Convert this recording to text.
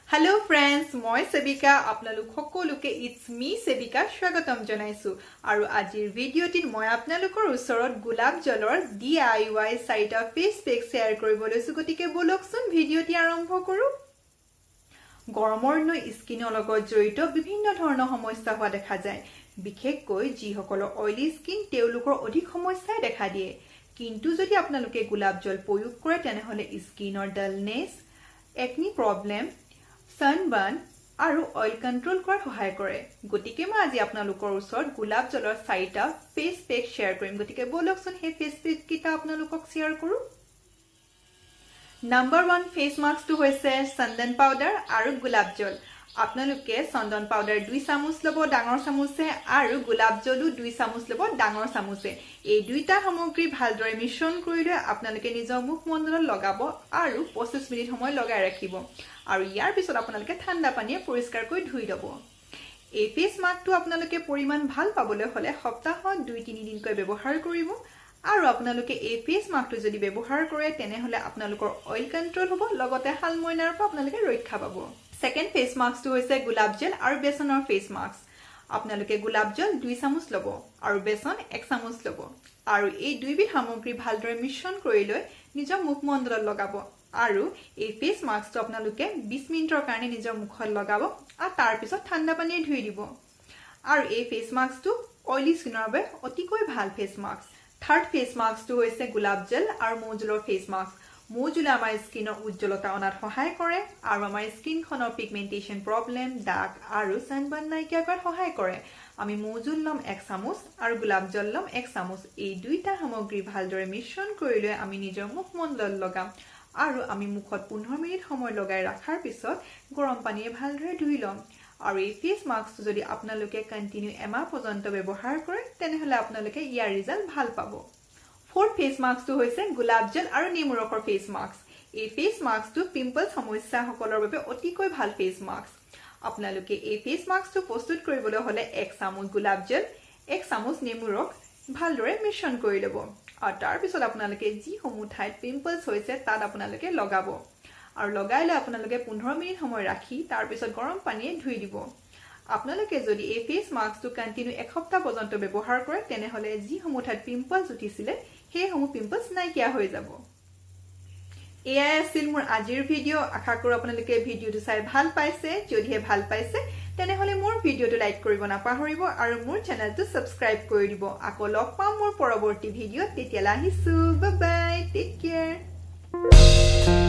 Hello friends, moi Sebika, apnalok hokoluke it's me Sebika swagatam janaisu. Aru ajir video tin moi apnalokor usorot gulab jalor DIY saita face pack share koribole su gotike boloksun video ti arambho koru. গৰমৰ নৈ স্কিনৰ লগত জড়িত বিভিন্ন ধৰণৰ সমস্যা হোৱা দেখা যায় বিশেষকৈ যিসকলৰ অইলি স্কিন তেওঁলোকৰ অধিক সমস্যাই দেখা দিয়ে কিন্তু যদি আপোনালোকে গোলাপ জল প্ৰয়োগ কৰে তেনেহলে স্কিনৰ ডালনেছ একনি প্ৰবলেম সানবাৰ্ন আৰু অইল কন্ট্ৰোল কৰাত সহায় কৰে গতিকে মই আজি আপোনালোকৰ ওচৰত গোলাপ জলৰ 4টা ফেস পেক শেয়াৰ কৰিম গতিকে বলকচোন হে ফেস পেক কিটা আপোনালোকক শেয়াৰ কৰো Number 1 face mask to hoise sandan powder aru gulab jol. Apnaluke sandan powder 2 চামুচ লব ডাঙৰ চামুচে আৰু গোলাপ জলু 2 চামুচ লব ডাঙৰ চামুচে এই দুইটা সামগ্ৰী ভালদৰে মিশ্ৰণ কৰিলে আপোনালোকে নিজৰ মুখ মণ্ডলত লগাব আৰু 25 মিনিট সময় লগাই ৰাখিব আৰু ইয়াৰ পিছত আপোনালোকে ঠাণ্ডা পানীয়ে পৰিষ্কাৰ কৰি ধুই দিব এই ফেস মাস্কটো আপোনালোকে পৰিমাণ ভাল পাবলৈ হলে সপ্তাহত 2-3 দিনকৈ ব্যৱহাৰ কৰিব আৰু আপোনালোকে এই ফেস মাস্কটো যদি ব্যৱহাৰ কৰে তেনেহলে আপোনালোকৰ অইল কন্ট্ৰোল হ'ব লগতে হালমইনাৰ পৰা আপোনালোকে ৰক্ষা পাব সেকেন্ড ফেস মাস্কটো হৈছে গোলাপ জেল আৰু বেসনৰ ফেস মাস্ক আপোনালোকে গোলাপ জল 2 চামুচ লব আৰু বেসন 1 চামুচ লব আৰু এই দুইবিধ সামগ্ৰী ভালদৰে মিশ্ৰণ কৰি লৈ নিজৰ মুখমণ্ডলত লগাব আৰু এই ফেস মাস্কটো আপোনালোকে 20 মিনিটৰ কাৰণে নিজৰ মুখত লগাব আৰু তাৰ পিছত ঠাণ্ডা পানীয়ে ধুই দিব আৰু এই ফেস মাস্কটো অইলি স্কিনৰ বাবে অতিকৈ ভাল face mask Third face mask to hoise gulab gel aru mojulor face mask. Mojula amar skinor ujjolota onat sahay kore aru amar skin khonor pigmentation problem, dark aru sunburn naikia korat sahay kore. Ami mojul lom 1 চামুচ aru gulab gel lom 1 চামুচ. Ei duita samogri bhaldore mishron korile ami nijor mukh mondol logam aru ami mukhot 15 minute samoy logai rakhar pisot gorom paniye bhaldore dhui lom. আৰু এই face মাস্কটো যদি আপোনালোকে continue এমাহ পৰ্যন্ত ব্যৱহাৰ কৰে তেনেহলে আপোনালোকে ইয়াৰ ৰিজাল্ট ভাল পাব ফোৰ্থ ফেস মাস্কটো হৈছে গোলাপ জেল আৰু নেমু ৰসৰ ফেস মাস্ক এই ফেস মাস্কটো পিম্পল সমস্যা সকলৰ বাবে অতিকৈ ভাল ফেস মাস্ক আপোনালোকে এই ফেস মাস্কটো প্ৰস্তুত কৰিবলৈ হলে 1 চামুচ গোলাপ জেল 1 চামুচ নেমু ৰস ভালদৰে মিশ্ৰণ কৰি লব আৰু তাৰ পিছত আপোনালোকে যি সমূহ ঠাইত পিম্পলছ হৈছে তাত আপোনালোকে লগাব আৰু লগাইলে আপোনালোকে 15 মিনিট সময় ৰাখি তাৰ পিছত গৰম পানীয়ে ধুই দিব আপোনালোকে যদি এই ফেস মাস্কটো কন্টিনিউ এক সপ্তাহ পৰ্যন্ত ব্যৱহাৰ কৰে তেনেহলে যি সমূহত পিম্পলছ উঠিছিলে সেই সমূহ পিম্পলছ নাইকিয়া হৈ যাব এয়া আছিল মোৰ আজিৰ ভিডিও আশা কৰো আপোনালোকে ভিডিওটো চাই ভাল পাইছে যদিহে ভাল পাইছে তেনেহলে মোৰ ভিডিওটো লাইক কৰিব নাপাহৰিব আৰু মোৰ চেনেলটো সাবস্ক্ৰাইব কৰি দিব আকৌ লগ পাম মোৰ পৰৱৰ্তী ভিডিওত তেতিয়ালৈ আহিছো বাই বাই টেক কেয়াৰ